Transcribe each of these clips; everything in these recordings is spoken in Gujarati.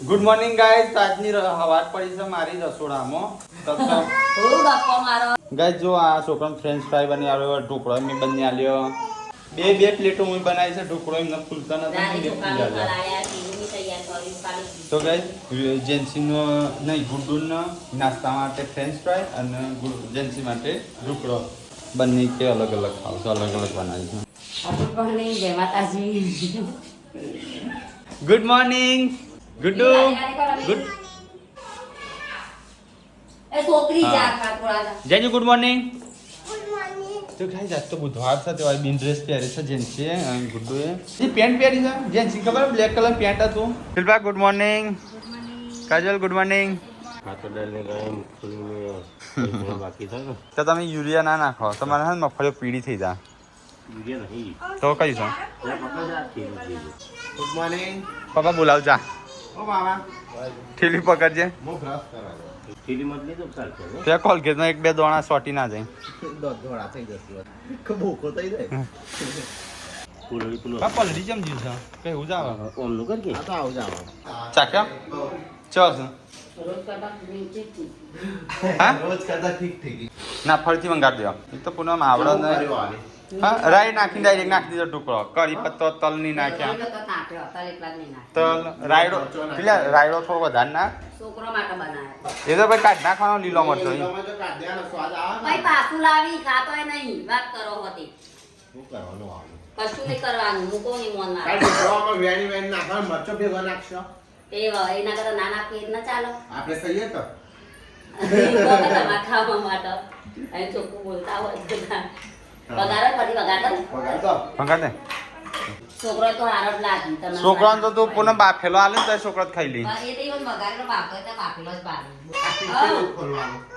Good morning guys. આજની હવાર પડી છે મારી રસોડામાં. ગાઈસ જો આ છોકરાને ફ્રેન્ચ ફ્રાય બની આવ્યો, ઢોકળો એમને બની આલ્યો. બે પ્લેટો હું બનાવી છે. ઢોકળો એમને ફૂલતા નથી. તો ગાઈસ જેન્સીનો નહીં ગુડ્ડુનો નાસ્તા માટે ફ્રેન્ચ ફ્રાય અને જેન્સી માટે ઢોકળો બંને કે અલગ અલગ ખાવ છો, અલગ અલગ બનાવી છે. Good morning Guddu. Good Gen Z good morning. તો ગાઈસ આજ તો બુધવાર છે તો બિન ડ્રેસ પહેરી છે જેન્સી અને ગુડ્ડુએ. એ પેન્ટ પહેરી છે જેન્સી, ખબર બ્લેક કલર પેન્ટ હતું. Shilpa good morning. Kajal good morning. તો તમે યુરિયા ના નાખો તો મને મગફળીઓ પીળી થઈ જાય. તો કઈ છો? Good morning. પપ્પા બોલાવ જા. ઓ મામા ઠીલી પકડજે. ત્યાં કોલગેટમાં એક બે દોણા સોટી ના જાય. પલડી જેમ જીવ છે કઈ હું જાવ ચાક્યા ચો છે હા ના ફરીથી મંગાવી દેવા. એ તો પૂનમ આવડે હા રાઈ નાખીને ડાયરેક્ટ નાખી દીધો ટુકડો. કઢી પત્તો તલ નહીં નાખ્યા. તલ રાયડો પેલા રાયડો થોડો વધારે નાખ. એ તો ભાઈ કાઢ નાખવાનો લીલો મરચો. છોકરાને તો તું પૂનમ બાફેલો આલે ને તો છોકરો ખાઈ લી.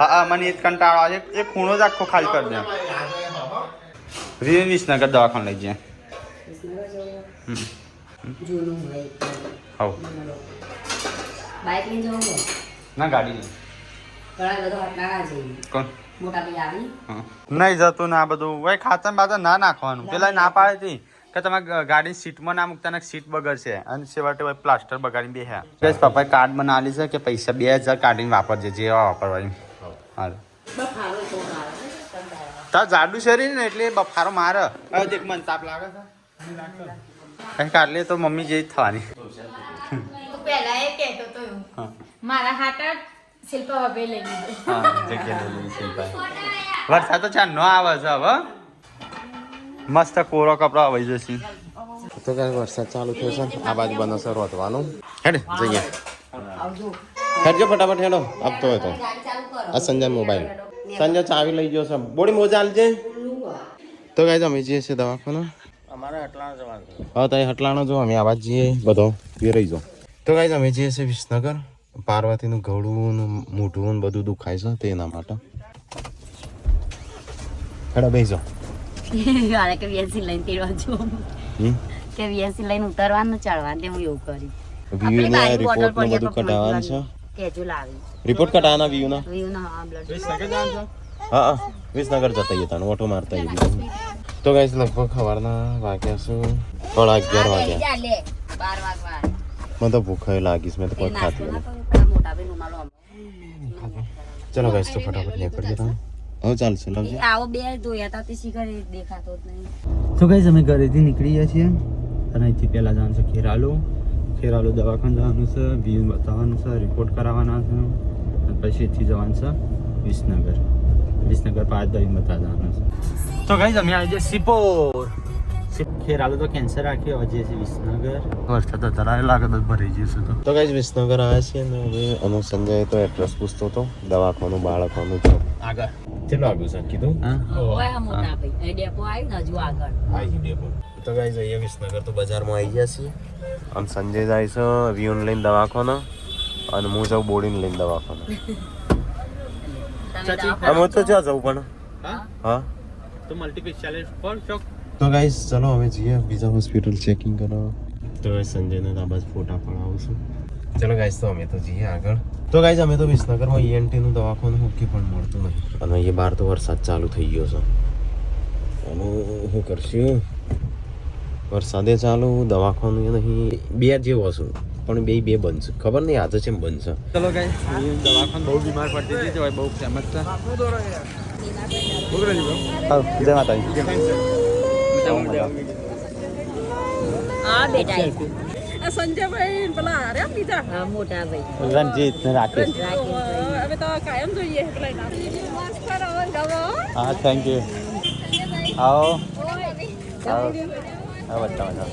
હા મને એ જ કંટાળો આવે. એક ખૂણો જ આખો ખાલી કરી દે. રીન વિસનગર દવાખાને લઈ જાય. ના ગાડી કોણ નહીં જતું ને આ બધું ભાઈ ખાતર બાતર ના નાખવાનું. પેલા ના પાડે હતી કે તમે ગાડી સીટમાં ના મૂકતા સીટ બગડશે અને છેવટે પ્લાસ્ટર બગાડીને બેહ્યા. બસ પપ્પાએ કાર્ડ બનાવેલી છે કે પૈસા 2000 કાઢીને વાપરજે જેવા વાપરવાની. હાલ તાર જાડું શરીર ને એટલે બફારો મારે. હવે દેખ મને તાપ લાગે છે કાઢ લે તો મમ્મી જેવી થવાની. પેલા એ કહેતો તો મારા હાથ શિલ્પા બાબે લઈ લીધો. હા જગ્યા લઈ શિલ્પા. વરસાદ તો ચાલ ન આવે છે હવે. મસ્ત કોરો કપડા આવી જશે. તો કઈ વરસાદ ચાલુ થયો છે. આ બાજુ બનશે રોતવાનું. હેડ જઈએ હેડજો ફટાફટ હેડો. આપતો હોય તો આ સંજય મોબાઈલ સંજય ચાવી લઈ ગયો છે. બોડી મોજા આલજે. તો કઈ અમે જઈએ છીએ દવાખાના. અમારે હટલાણ જવાનું છે. હા તો હટલાણો જો અમે આવાજ જઈએ બધો એ રહી જાઓ. તો કઈ અમે જઈએ છીએ વિસનગર. પાર્વતીનું ગળું મોઢું બધું દુખાય છે તે એના માટે. હેડો બેસી જાઓ. કે વીએસસી લઈને તેડવા જો કે વીએસસી લઈને ઉતારવાનું ચડવાનું હું એવું કરી. વ્યૂના રિપોર્ટ ને બધું કઢાવવાનું છે. કેજો લાવી રિપોર્ટ કઢાવવાના વ્યૂના. હા બ્લડ હા વિસનગર જતા હતા ઓટો મારતા એ તો ગાઈસ લગભગ સવારના વાગ્યા શું 11:30 વાગ્યા. 12 વાગવા મને તો ભૂખ લાગીશ. મેં તો કોઈ ખાતી નથી. ચલો ગાઈસ તો ફટાફટ નીકળી જતા. હવે ચાલશે લવજી. આવો બે ધોયા તા તે શિખર દેખાતો જ નહીં. તો ગાઈસ અમે ઘરેથી નીકળી ગયા છીએ અને અહીંથી પહેલાં જવાનું છે ખેરાલુ દવાખાને જવાનું છે, વ્યૂ બતાવવાનું છે, રિપોર્ટ કરાવવાના છે અને પછી અહીંથી જવાનું છે વિસનગર 5 દહીં બતાવવાનું છે. તો ગાઈસ અમે આવી જઈએ સિપોર. ખેરાલુ તો કેન્સર રાખી હવે જઈએ છીએ વિસનગર. વરસાદ તો તરાય લાગે તો ભરી જઈશું. તો ગાઈસ વિસનગર આવ્યા છીએ ને હવે અનુ સંજય તો એડ્રેસ પૂછતો હતો દવાખાનું બાળકોનું છે આગળ. કેટલું આગળ છે કીધું? ઓય મોટા ભાઈ એ ડેપો આવી ને હજુ આગળ આવી ડેપો. તો ગાઈસ અહીંયા વિસનગર તો બજારમાં આવી ગયા છીએ અને સંજય જાય છે વ્યૂન લઈને દવાખાના અને હું જાઉં બોડીને લઈને દવાખાના. હું તો ક્યાં જવું પણ હા તો મલ્ટી સ્પેશિયાલિસ્ટ પર ચોક. તો ગાઈસ ચલો હવે જઈએ બીજા હોસ્પિટલ ચેકિંગ કરાવવા. તો ગાઈસ સંજયને આ બાજુ ફોટા પડાવું છું. ચલો ગાઈસ તો અમે તો જઈએ આગળ. તો ગાઈસ અમે તો વિસનગરમાં ENT નું દવાખાનું હોકી પણ મળતું નહીં અને અહીંયા બહાર તો વરસાદ ચાલુ થઈ ગયો છે. અને શું કરશું વરસાદે ચાલુ દવાખાનું નહીં બે જેવો છું. પણ બે બનશે ખબર નહીં આજે છે બનશે. ચલો ગાઈસ દવાખાને બહુ બીમાર પડતી હતી તો બહુ ફેમસ છે. જય માતાજી. હા બેટા સંજયભાઈ પેલા અરે બીજા હા મોટા ભાઈ રણજીત ને રાકેશ. હવે તો કાયમ જોઈએ પેલા હા થેન્ક યુ. આવો આવો હા બધા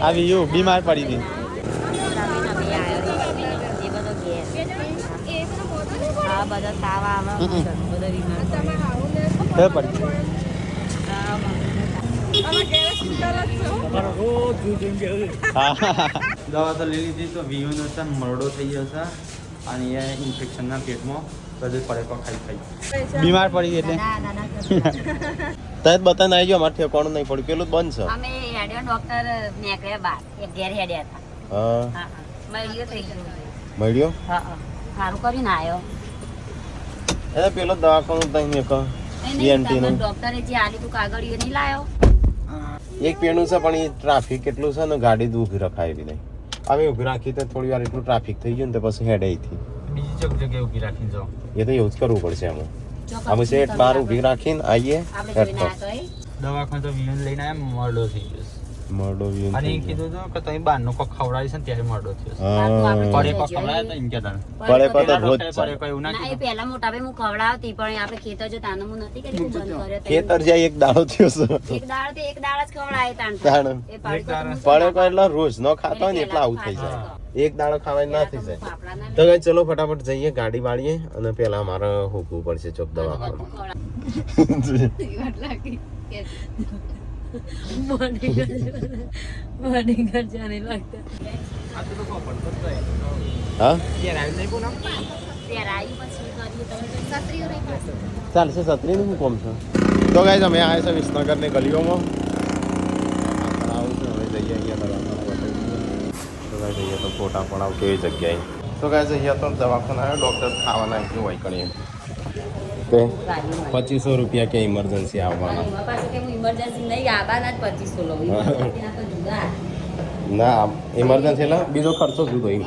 આવી યુ બીમાર પડી હતી. હા બધા તાવ આવે બધા બીમાર હે પડી. દવા તો લઈ લીધી તો વીઓનો છે મરડો થઈ ગયો છે અને એ ઇન્ફેક્શનના પેટમાં બધું પડેકો ખાઈ બીમાર પડી એટલે તય બતાને આવી ગયો અમારે ઠેકાણું નહીં પડ્યું પેલું જ બંધ છે. અમે હેડ્યા ડોક્ટર નીકળ્યા બાર એક ઘેર હેડ્યા હતા. હા હા મળ્યો થઈ ગયો. મળ્યો હા સારું કરીને આવ્યો. એ પેલો દવાખાનું તઈ એક ENT નું ડોક્ટરે જે આલી તું કાગળ એ નહીં લાયો. એક પેનું છે પણ એ ટ્રાફિક કેટલું છે ને ગાડી ઊભી રખાય એવી નહીં. અમે ઊભી રાખી તો થોડી વાર એટલું ટ્રાફિક થઈ ગયું ને તો પછી હેડે થી બીજી ચોક જગ્યાએ ઊભી રાખીને જાઓ. એ તો એવું જ કરવું પડશે એમાં. અમે સેટ બહાર ઊભી રાખીને આવીએ આપણે હેડ જોઈને પર આવ્યા તો દવાખાને તો વીઓને લઈને આવ્યા મરડો થઈ ગયો છે. મરડો વ્યૂ અને એ કીધું હતું કે તમે બહારનો કોક ખવડાવી છે ને ત્યારે મરડો થયો છે. હા પડેકો ખવડાવ્યો તો એમ કહેતા હતા. પડેકો તો રોજ ડોક્ટરે ચાલે. પડેકો એવું ના ના એ કીધું. પહેલા મોટા ભાઈ હું ખવડાવતી પણ આપણે ખેતર જો તાનો હું નથી કરી બંધ કર્યો તો ખેતર જાય એક દાડો થયો છે એક દાળ તે એક દાળ જ ખવડાય તાણ તાણ. એ પાડો તો હું પડેકો એટલે રોજ નો ખાતો હોય ને એટલે આવું થઈ જાય. એક દાડો ખાવાય ના થઈ જાય. તો કઈ ચલો ફટાફટ જઈએ ગાડી વાળીએ અને પેલા અમારે હોકવું પડશે ચોક દવાખાનું. હા ચાલશે છત્રી નું કોમ છે. તો ગાઈઝ અમે આવ્યા છે વિસનગર ની ગલીઓમાં. આવું છે હવે જઈએ અહીંયા દવાખાના. તો ગાઈઝ અહીંયા તો ફોટા પણ આવ કેવી જગ્યાએ. તો ગાઈઝ અહીંયા તો દવાખાના આવ્યો ડોક્ટર ખાવાના આપ્યું હોય કણીએ તે 2500 રૂપિયા કે ઇમરજન્સી આવવાના. ઇમરજન્સી નહીં આબાના જ 2500 લઉં emergency ના તો જુદા. ના ઇમરજન્સી એટલે બીજો ખર્ચો જુદો એમ.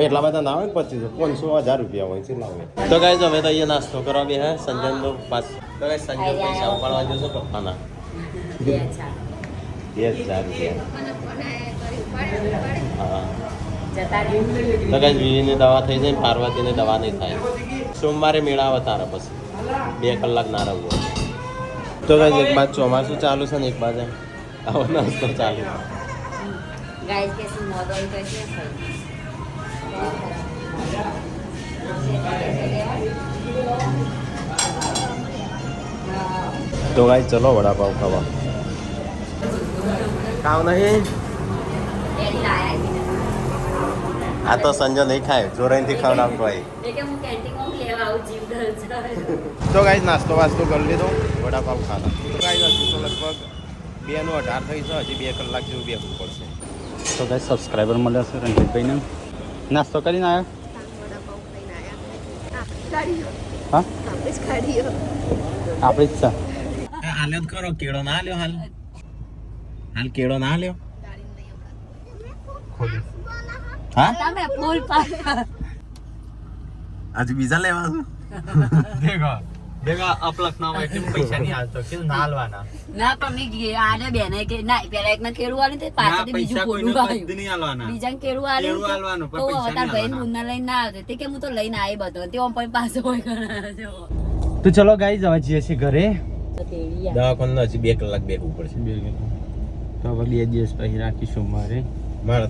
એટલા બધા ના આવે 2500 500 1000 રૂપિયા હોય છે લાવે. તો ગાઈઝ અમે તો અહીંયા નાસ્તો કરવા બે હે સંજયનો પાસ. તો ગાઈઝ સંજય પૈસા ઉપાડવા જશો પપ્પાના બે અચ્છા 2000 રૂપિયા. હા જતા રહી તો ગાઈઝ વીવીની દવા થઈ જાય પાર્વતીની દવા નહીં થાય. સોમવારે મેળાવે તારે પછી 2 કલાક ના રહું. તો ગાઈઝ એક બાજુ ચોમાસું ચાલુ છે ને એક બાજુ આવો નાસ્તો ચાલુ. ગાઈસ કે શું મોડો હોય તો છે તો ગાઈઝ ચલો વડાપાવ ખાવા. ખાવ નહીં એડી લાયા આ તો સંજય નહીં ખાય જોરાઈથી ખાવડાવતો હોય. એ કે હું કેન્ટીનમાં લેવા આવું જીવ ડર તો ગાઈઝ નાસ્તો વાસ્તો કરી લીધો વડાપાવ ખાતા. તો ગાઈઝ હજુ તો લગભગ 2:18 થઈ છે હજી 2 કલાક જેવું બેસવું પડશે. તો ગાઈસ સબસ્ક્રાઈબર મળ્યા છે રણજીતભાઈને. નાસ્તો કરીને આવ્યા? હા આપણી જ છે. હાલ જ કરો કેળો ના લ્યો હાલ હાલ કેળો ના લ્યો. હા તમે ફૂલ પાક આજે બીજા લેવા છે. ભેગા અપલક ના હોય કે પૈસા નહીં હાલતો કે ના હાલવાના. ના પણ મેં આને બેને કે ના પેલા એકને કેળું આલી તે પાછળથી બીજું કોનું આવ્યું નહીં હાલવાના. બીજાને કેળું આલ્યું કેળું આલવાનું, પણ તો પૈસા તાર નહીં ભાઈ આલવાના. મુન્ના લઈને ના આવતે તે કે હું તો લઈને આવી બધો તે ઓમ પણ પાછો હોય ઘણા તો ચલો ગાઈસ હવે જઈએ છીએ ઘરે. તો તેડી દવાખાને હજી 2 કલાક બેસવું પડશે. તો હવે 2 દિવસ પછી રાખીશું મારે. મારે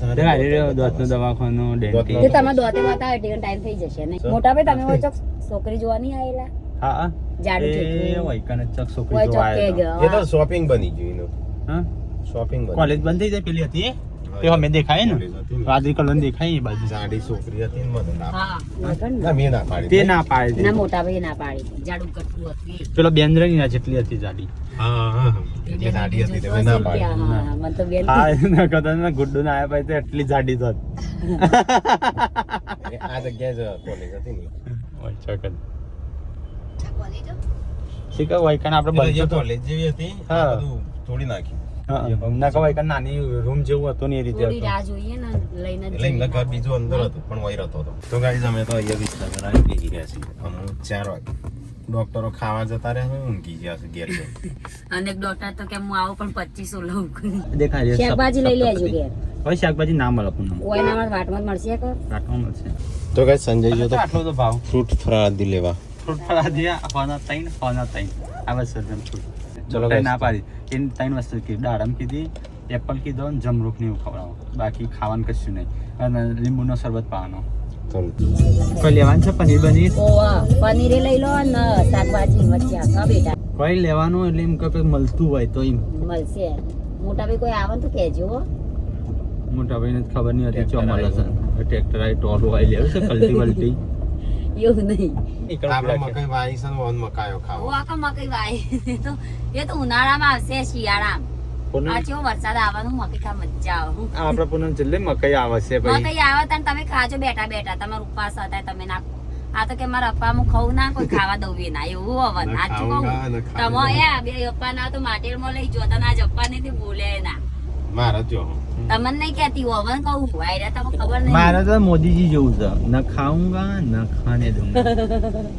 દાંતનો દવાખાનો તે ડેન્ટિસ્ટ. તમે દોતે બતાવો એટલે ટાઈમ થઈ જશે ને મોટા ભાઈ તમે હોય ચોક છોકરી જોવા નહીં આવેલા હા જાડું એ જેટલું. હોય કને ચક છોકરી હોય જોવા ચોક કે આવ્યો. એ તો શોપિંગ બની ગયું એનું. હા શોપિંગ બની કોલેજ બંધ થઈ જાય પેલી હતી તે અમે દેખાય ને વાદળી કલર દેખાય એ બાજુ. જાડી છોકરી હતી ને મને ના હા લગન ના મેં ના પાડી. તે ના પાડે ના છે. મોટા ભાઈ ના પાડી જાડું કટલું હતું પેલો બેન્દ્રની ના જેટલી હતી જાડી. હા હા જે જાડી હતી તે મેં ના પાડી. હા મને તો બેન હા એના કદાચ ગુડ્ડુ ના આવ્યા પછી તો એટલી જાડી થત. આ જગ્યાએ જ કોલેજ હતી ને. હોય છકન શીખા હોય કને આપણે એટલે જે બંધ કોલેજ જેવી હતી હા. આ બધું તોડી નાખ્યું. ના કહેવાય કે નાની રૂમ જેવું હતું ને એ રીતે થોડી હતું. રાહ જોઈએ ને લઈને જ એટલે એમના જઈએ. ઘર બીજું અંદર હતું પણ વહી રહેતો હતો. તો ગાઈઝ અમે તો અહીંયા વિસનગર આવી બેસી ગયા છીએ અમુક 4 વાગે. ડોક્ટરો ખાવા જતા રહ્યા છે, ઊંઘી ગયા છે ઘેર જઈને. અને એક ડોક્ટર તો કે હું આવું પણ 2500 લઉં. દેખાય છે. શાકભાજી લઈ લેજો ઘેર. હવે શાકભાજી ના મળે પૂનમ. ઓયના માં વાટમાં જ મળશે કો. કાટવા મળશે. તો ગાઈઝ સંજય જો તો આટલો તો ભાવ. ફ્રૂટ ફરાદી લેવા. ફ્રૂટ ફળા દિયા હોના તૈન આ બસ સર્જન ફ્રૂટ. ચલો ચલો guys. ના પાડી એની ત્રણ વસ્તુ કીધી દાડમ કીધી એપલ કીધો ને જમરૂખ ને એવું ખવડાવો બાકી ખાવાનું કશું નહીં અને લીંબુનો શરબત પાવાનો ચાલો. કોઈ લેવાનું છે પનીર બનીર ઓવા પનીરે લઈ લો ને શાકભાજી વચ્ચે હા બેટા કોઈ લેવાનું એટલે એમ કે કંઈક મળતું હોય તો એમ મળશે. મોટા ભાઈ કોઈ આવે ને તો કહેજો હો. મોટા ભાઈને જ ખબર નહીં હતી ચો મળે છે ટ્રેક્ટર આવી ટોલું આવી લેવું છે કલ્ટી વલ્ટી એવું નહીં. આપણે મકાઈ વાવી છે ને વન મકાયો ખાવો. ઓ આખા મકઈ વાય એ તો ઉનાળામાં આવશે શિયાળામાં. આ ચેવો વરસાદ આવવાનું મકઈ ખા મજા આવે. આપણે પૂનમ છેલ્લે મકાઈ આવે છે ભાઈ મકઈ આવે તને તમે ખાજો બેઠા બેઠા તમારો ઉપવાસ હતા તમે ના આ તો કે મારા અપ્પા હું ખાવું ના કોઈ ખાવા દઉં બી ના એવું હવન ના સાચું ખાવું કહું ના, ના ખાવું તમે ના. એ બે અપ્પા ના તો માટેરમાં લઈ જો તને આજ અપ્પા ને બોલે ના મારા જ જો તમને નહીં કહેતી હવન કહું વાયરા તમને ખબર નહીં. મારે તો મોદીજી જેવું છે ન ખાઉંગા ન ખાને દઉંગા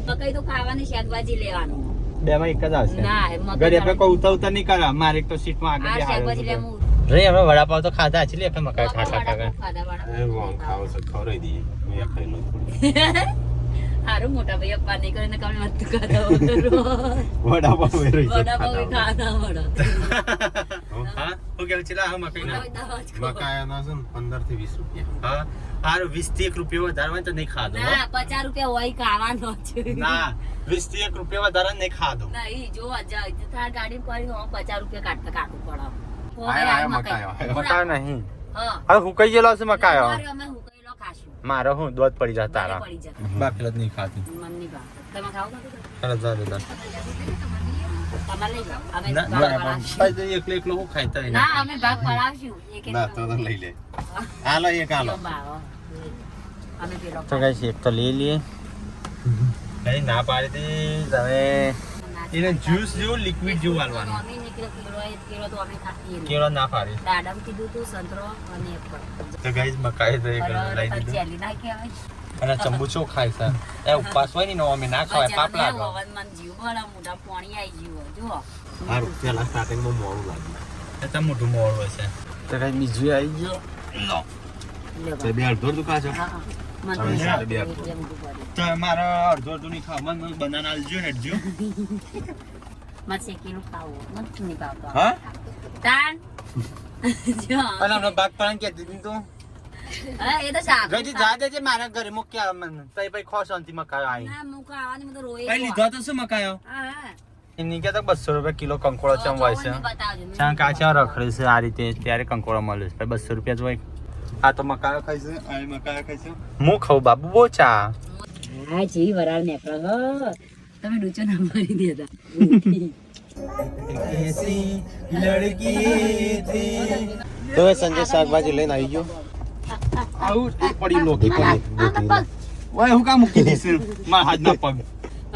મકઈ તો ખાવાની શાકભાજી લેવાનું. બેમાં એક જ આવશે ના મકઈ ઘરે આપણે કોઈ ઉતરતા નહીં કરે મારે એક તો સીટમાં આ આગળ શાકભાજી લેવું. રે અમે વડાપાવ તો ખાધા છે લે આપણે મકાઈ ખાતા ખાતા એ વન ખાવો છે ખવડાવી દઈએ હું એક ખાઈ લઉં. હારું મોટા ભાઈ અપ્પા નહીં કરીને કમે મત ખાતા વગર. વડાપાવ એ રહી છે વડાપાવ બી ખાતા. ખાતા વડો. હા હું કેવું છે લા મકાઈ ના મકાયાના છે ને 15 થી 20 રૂપિયા. હા હાર 20 થી 1 રૂપિયો વધારે હોય તો નહીં ખાધો હો. ના 50 રૂપિયા હોય ખાવાનો છે. ના 20 થી 1 રૂપિયો વધારે નહીં ખાધો નહીં જો તાર ગાડી કરી 50 રૂપિયા કાઢતા કાઢવું પડે. આયો મકાયો. મકાયો નહીં હા હવે હું કઈ ગયેલો છે મકાયો અમારે અમે હુકાયેલો ખાશું. મારો હું દોધ પડી જાય તારા પડી જશે. બાફેલો જ નહીં ખાતું મન નહીં ભાવે. તમે ખાવ છો? ચાલો જા દે જા. તમારે લઈ જાઓ. અમે ના ભાગ પડાવશું. એકલો એકલો હું ખાઈતા હોય ના અમે ભાગ પડાવશું. એક એક ના તો લઈ લે. હાલો એક હાલો. ભાવ. અમે પેલો તો ગાઈસ એક તો લઈ લઈએ કઈ ના પાડી દે તમે એને જ્યુસ જેવું લિક્વિડ જેવું હાલવાનું અમે નીકળ્યો કિલો તો અમે ખાઈએ નહીં. કેળો ના પાડી દાડમ કીધું તું સંતરો અને એપલ. તો ગાઈસ મકાઈ તો એક લઈ દીધું જેલી ના કહેવાય. અને ચંબુચો ખાય છે એ ઉપવાસ હોય ને નો અમે ના ખવાય પાપ લાગે ઓવનમાં જીવ ભલા મોઢા પાણી આવી ગયું જુઓ. હારું પેલા સ્ટાર્ટિંગમાં મોડું લાગ્યું. એ તો મોટું મોડ હોય છે તો કઈ બીજું આવી ગયો લો લે તે બે અડધો તું ખાશો. હા, હા. મને હવે તો સારું બે એટલે આપો. ઊંધું પડ્યું. તો મારો અડધો અડધું નહીં ખાવા મને બનાના આલજો હેડજો મારે શેકીનું ખાવું નથી નહીં ભાવતું. હા તાન જો. અને હમણાં ભાગ પડવાનું કહેતી હતી તું હા, એ તો શાક. ગઈથી જા દેજે મારા ઘરે મૂક્યા મને તો એ પછી ખો શાંતિ મકાયો આવી ના, મું ખાવાની મને તો રોઈ કઈ લીધો તો શું મકાયો હા, હા. એની કે તો 200 રૂપિયા કિલો કંકોળો ચમ હોય છે જોઈને બતાવજો. ચાં કાચા રખડે છે આ રીતે ત્યારે કંકોળો મળે છે પછી 200 રૂપિયા જ હોય આ તો મકાયો ખાય છે આ મકાયો ખાય છે હું ખાઉં બાબુ બહુ ચા હા જી વરાળ નેકળો હો. તમે ડૂચો ના મારી દેતા. તો એ સંજય શાકભાજી લઈને આવી ગયો. આવું એક પડી લો એક પડી, બે પડી. ઓય હું કામ મૂકી દઈશ મારા હાથના પગ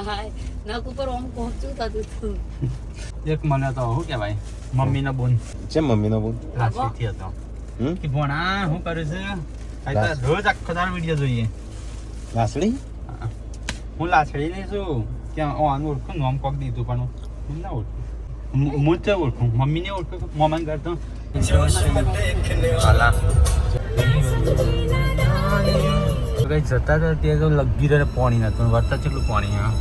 હાય, નખ ઉપર આમ પહોંચું થતું હતું. એક મને તો શું કહેવાય મમ્મીનો બોન જેમ મમ્મીનો બોલ. લાસીથી હતો હમ? કે ભણા શું કરે છે આ તો રોજ આખો દાડો વિડીયો જોઈએ લાસડી? હું લાછડી નહીં છું કે આનું ઓળખું નામ કોક દીધું પણ હું ના ઓળખું હું જ ઓળખું મમ્મીને ઓળખું મમ્મી કરતો કઈ જતા હતા તે તો લગી રહે પાણી નતું વરતા કેટલું પાણી હા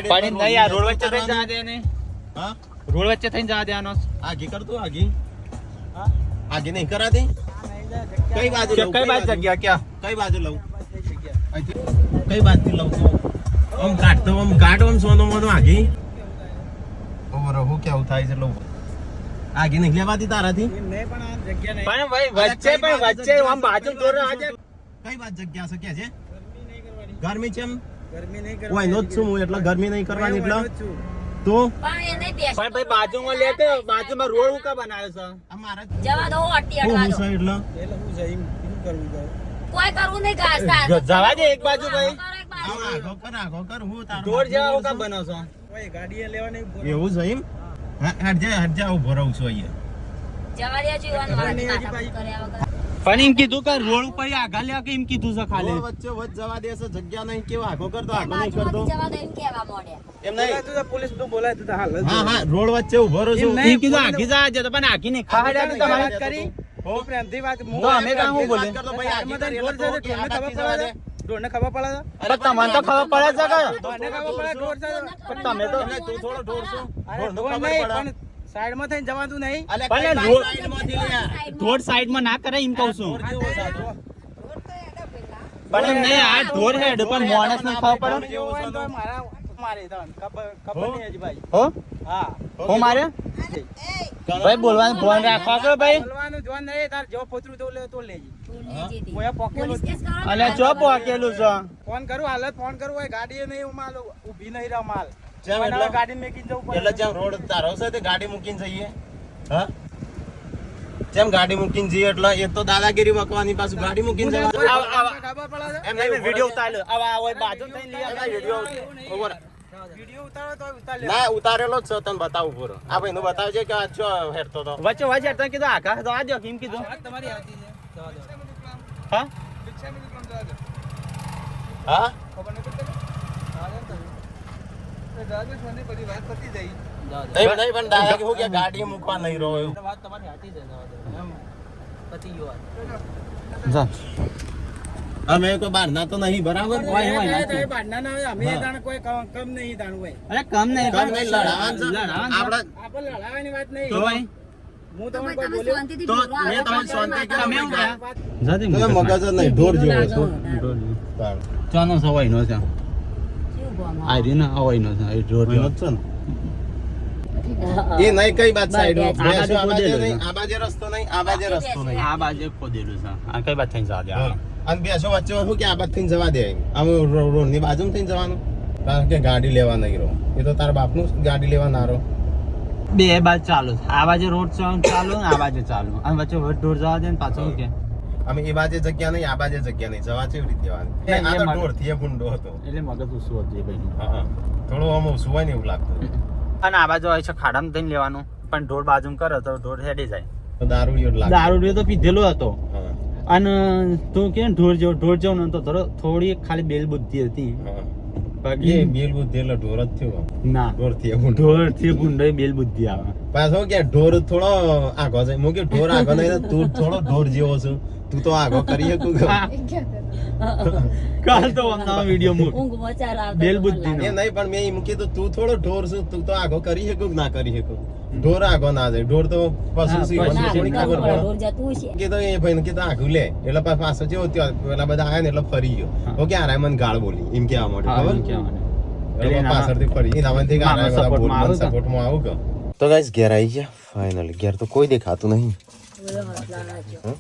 પાણી નહીં આ રોડ વચ્ચે થઈને જવા દે ને હા? રોડ વચ્ચે થઈને જવા દેવાનો આગે કર દો આગે. આગે નહીં કરાતી? કઈ બાજુ લઉં? કઈ બાજુ જગ્યા ક્યાં કઈ બાજુ લઉં? કઈ બાજુથી લઉં તો? આમ કાઢતો આમ કાઢો આમ સોનો મોનો આગે. ઓવર હું કેવું થાય છે લઉં. આગે નહીં લેવાતી તારાથી? પણ ભાઈ વચ્ચે આમ બાજુ દોર આજે કઈ બાજુ જગ્યા છે કે છે? ગરમી છે એમ? ઓય નો જ છું હું એટલે ગરમી નહીં કરવાની એટલે તો પણ એ નહીં બેસતું. પણ ભાઈ બાજુમાં લે કે બાજુમાં રોડ ઉકા બનાવ્યો છે આ મારા જવા દો અટી હું અડવા દો. છે એટલે કોઈ કરવું નહીં ઘાસ તાર. જવા દે એક બાજુ ભાઈ કરો એક બાજુ. આગો કર હું તારો ઢોર જેવા કા બનો છો એવું છે એમ હટ જા ઉભો રહું છું અહીંયા જવા દેજો યુવાન મારાથી માથાકૂટ કર્યા વગર. પણ એમ કીધું કે રોડ ઉપર આગા લે કે એમ કીધું છે ખાલી રોડ વચ્ચે વચ જવા દે છે જગ્યા નહીં કેવો આગો કરતો આગો નહીં બાજુમાંથી કરતો જવા દો એમ કહેવા માંડ્યા. એમ નહીં પોલીસ તો બોલાય તું હાલ હા રોડ વચ્ચે ઉભો રહું છું એમ કીધું આગી જા જતો પણ આગી નહીં ખાડા તો તમારે કરી હો પ્રેમથી વાત તો અમે કાં હું બોલે કરતો ભાઈ આગી તારી રોડ છે ઢોરને ખબર પડે ઢોરને ખબર પડે પણ તમને તો ખબર પડે છે કે ઢોરને ખબર પડે ઢોર છે પણ તમે તો તું થોડો ઢોર છો અરે ઢોર નહીં પણ સાઈડમાં થઈને જવાતું નહીં પણ ઢોર સાઈડમાં ના કરે એમ કહું છું પણ એમ નહીં આ ઢોર હેડ પણ માણસ ને ખબર પડે જેવો હોય તો મારા મારે ખબર નહીં હજી ભાઈ હો હા હો મારે ભાઈ બોલવાનું ફોન રાખો કે ભાઈ બોલવાનું જોન નહીં તાર જો પોતરું તો લે તો લેજી તું લઈ જતી. હું અહીંયા પોકેલો પોલીસ કેસ કરો. અલે ચો પોકેલું છે ફોન કરું હાલત ફોન કરું હોય ગાડી નહીં હું માલ ઊભી નહીં રહો માલ જેમ મને એટલે- ગાડી મેકીને જવું પડે એટલે જેમ રોડ તારો છે તે ગાડી મૂકીને જઈએ હા જેમ ગાડી મૂકીને જઈએ એટલે એ તો દાદાગીરી મકવાની પાછું ગાડી મૂકીને જવા ખબર પડે એમ નહીં વિડિયો ઉતાર્યો આવા હોય બાજુ થઈને લઈ આવતા વિડિયો વિડીયો ઉતારો તો ઉતાર લે ના ઉતારેલો જ છે તને બતાવું પૂરો આ ભાઈ નું બતાવજે કે આ છો હેરતો તો વચ્ચે વચ્ચે તમે કીધું આખા તો આજો કેમ કીધું તમારી હાથી છે જવા દો હા હા ખબર નહીં પડતી જવા દો તમે દાદા સોની બધી વાત પતી જઈ નહીં પણ દાદા કે હું કે ગાડી મૂકવા નહીં રહ્યો એવું વાત તમારી હાથી છે જવા દો એમ પતી ગયો વાત જા અમે કોઈ બહાર ના તો નહીં બરાબર બારના ના હોય અમે જાણ કોઈ કમ નહીં જાણ હોય અરે કમ નહીં કામ નહીં લડાવાનું છે. લડાવાનું છે. આપણે આપણે લડાવાની વાત નહીં તો ભાઈ હું તો તમને ભાઈ કોઈ તમે બોલ્યો શાંતિથી તો બોલો. મેં તમને શાંતિ કરી તમે શું વાત- કહ્યા? જાતે તો મગજ જ નહીં ઢોર જેવો છે ચાનો સવાઈ નો છે કેવું બોલો? આ રીને અવાઈ નો છે એ રોડ એનો જ છે ને. એ નહીં કઈ બાત સાઈડ આ બાજુ ખોદેલું નહીં છે. આ બાજુ રસ્તો નહીં આ બાજુ રસ્તો નહીં આ બાજુ ખોદેલું છે આ કઈ બાજુ થઈને જવા દે હા. અને બેસો વચ્ચે શું કે આ બાજુ થઈને જવા દે આમ રોડ ની બાજુ થઈને જવાનું કારણ કે ગાડી લેવા નહીં રહો એ તો તારા બાપનું ગાડી લેવા ના રહો બે બાજુ ચાલુ છે. આ બાજુ રોડ ચાલુ ને આ બાજુ ચાલુ અને વચ્ચે વટ ઢોર જવા દે ને પાછું કે અમે એ બાજુ જગ્યા નહીં આ બાજુ જગ્યા નહીં જવા કેવી રીતે જવાનું એ આ તો મારે- ઢોર થી ભૂંડો હતો એટલે મગજ ઉસું હતું એ ભાઈ હા થોડું આમ ઓછું હોય ને એવું લાગતું અને આ બાજુ હોય છે ખાડામાં થઈને લેવાનું પણ ઢોર બાજુ કરે તો ઢોર હેડી જાય તો દારૂડિયો જ લાગે દારૂ તો પીધેલો હતો હા અને તું કે ઢોર જેવો ને તો થોડી ખાલી બેલ બુદ્ધિ હતી હા બાકી એ બેલ બુદ્ધિ એટલે ઢોર જ થયો ના ઢોર થી ભૂંડો ઢોર થી ગુંડો બેલ બુદ્ધિ આવે પાછો કે ઢોર થોડો આગો છે હું કે ઢોર આગો નહીં તું થોડો ઢોર જેવો છું તું તો આગો કરી શકું કે કાલ તો અમદાવાદ વિડીયો મૂક ઊંઘમાં ચાર આવતા બેલ તો બુદ્ધિ મને એ નહીં પણ મેં એમ કીધું તું થોડો ઢોર છું તું તો આગો કરી શકું કે ના કરી શકું ઢોર આગો ના જાય ઢોર તો પશુ છે પશુ મને છે. થોડી ખબર લાગે. પડે ઢોર જતું હશે. કીધું એ ભાઈ કીધું આગું લે એટલે પાછો જેવો થયો પેલા બધા આયા ને એટલે ફરી ગયો ઓકે આરાય મને ગાળ બોલી એમ કેવા હા, માંડ્યું એમ ખબર કહેવાનું. એટલે પાછળથી ફરી એના મનથી કે મામા આરાય બધા support માં બોલ આવું કે? સપોર્ટમાં આવું કે તો ગાઈસ ઘેર આવી ગયા ફાઇનલી ઘેર તો કોઈ દેખાતું નહીં બોલો, હસલા નાચો.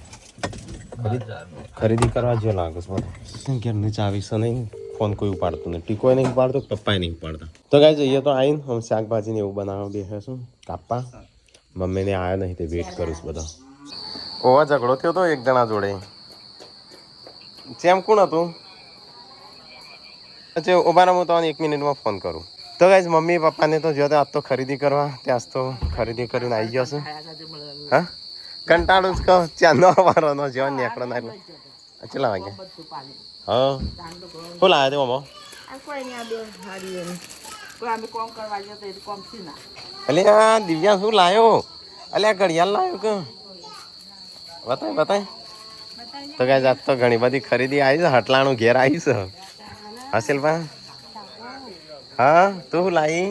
ખરીદી કરવા જો લાગે છે બધું ઘેરની ચાવી છે નહીં ફોન કોઈ ઉપાડતું નહીં ટીકોય નહીં ઉપાડતો પપ્પાએ નહીં ઉપાડતા તો ગાઈસ અહીંયા તો આવીને હું શાકભાજી ને એવું બનાવવા બેસે છું કાપા મમ્મીને આવ્યો નહીં તે વેઇટ કરું છું બધા ઓવા ઝઘડો થયો તો એક જણા જોડે જેમ કોણ હતું અચ્છા ઉભા હું તમને 1 મિનિટમાં ફોન કરું તો ગાઈસ મમ્મી પપ્પાને તો જો આજ તો ખરીદી કરવા ત્યાં જ તો ખરીદી કરીને આવી ગયો છું હા કંટાળું જ કહો ચાંદો વાળો જેવા નીકળો ના એટલે કેટલા વાગે હા શું લાવ્યા તે મમ્મા અલે આ દિવ્યા શું લાવ્યો અલે આ ઘડિયાળ લાવ્યો કે બતાય તો ગાઈસ આજ તો ઘણી બધી ખરીદી આવી છે હટલાણું ઘેર આવી છે હસેલ પા હા તું શું લાવી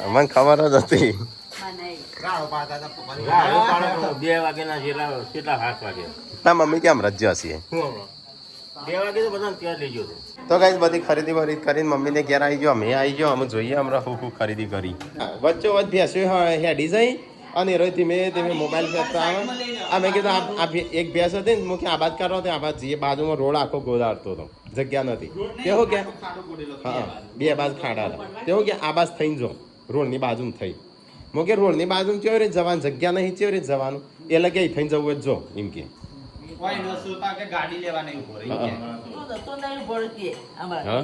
મને ખબર જ હતી ના મમ્મી કેમ રજ્યો હશે તો ગાઈસ બધી ખરીદી વરીદ કરીને મમ્મીને ઘેર આવી ગયો અમે આવી ગયો અમે જોઈએ હમણાં હું ખરીદી કરી વચ્ચે વચ્ચે ભેંસો હેડી જઈ અને રોજ ધીમે ધીમે મોબાઈલ ફેરતા આવે અમે કીધું આ એક ભેંસ હતી ને મુખ્ય આબાદ કરો તો આબાદ જઈએ બાજુમાં રોડ આખો ગોદાડતો હતો જગ્યા નથી તેઓ કે હા બે બાજુ ખાડા હતા તેઓ કે આબાદ થઈને જો રોડની બાજુમાં થઈ મોકે રોડની બાજુ કેવી રીતે જવાનું જગ્યા નહીં કેવી રીતે જવાનું એટલે કે થઈને જવું જ જો એમ કે કોઈ નસુલ પા કે ગાડી લેવા નહીં ઉભો રહી હા. હા?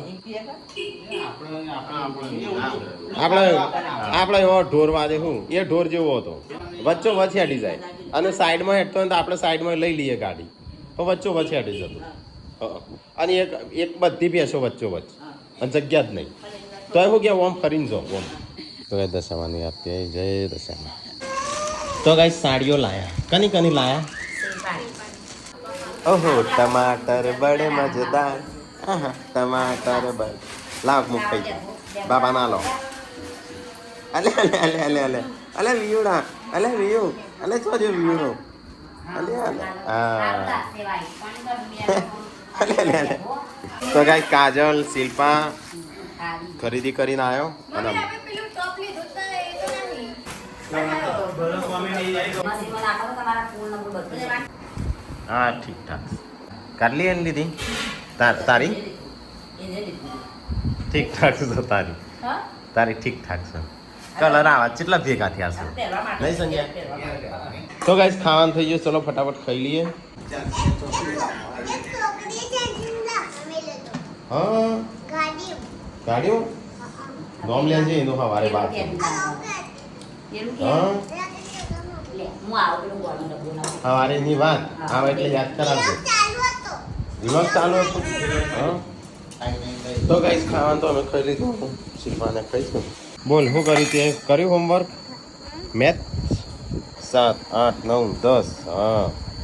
આપણે એવો ઢોર વાદે શું એ ઢોર જેવો હતો વચ્ચો વચ્ચે હટી જાય અને સાઈડમાં હેઠતો હોય તો આપણે સાઈડમાં લઈ લઈએ ગાડી તો વચ્ચો વચ્ચે હટી જતું હા. અને એક બધી ભેંસો વચ્ચો વચ્ચ અને જગ્યા જ નહીં તો એવું કે ઓમ ફરીને જો ઓમ તો ગાય દશામાની આપતી જય દશામા તો ગાય સાડીઓ લાયા કની લાયા ઓહો ટમાટર બડે મજેદાર આહા ટમાટર બડ લાવ મુક પૈ બાબા ના લો અલે અલે અલે અલે અલે અલે વિયુડા અલે વિયુ અલે છો જો વિયુડો અલે અલે આ અલે અલે અલે તો ગાય કાજલ શિલ્પા ખરીદી કરીને આવ્યો અને હા ઠીક ઠાક કાઢલી એની લીધી તારી ઠીક ઠાક છે તારી ઠીક ઠાક છે કલર આવા કેટલા ભેગા થયા છે નહીં સંજ્ઞા તો ગાઈસ ખાવાનું થઈ ગયું ચલો ફટાફટ ખાઈ લઈએ હા ગાડીઓ ગોમ લે છે એનું હવારે બાદ હા સવારે ની વાત આવે એટલે યાદ કરાવજો વિભાગ ચાલુ હતો હા તો ગાઈસ ખાવાનું તો અમે ખાઈ લીધું શિલ્પાને ખાઈશું બોલ શું કર્યું તે કર્યું હોમવર્ક મેથ 7 8 9 10 હા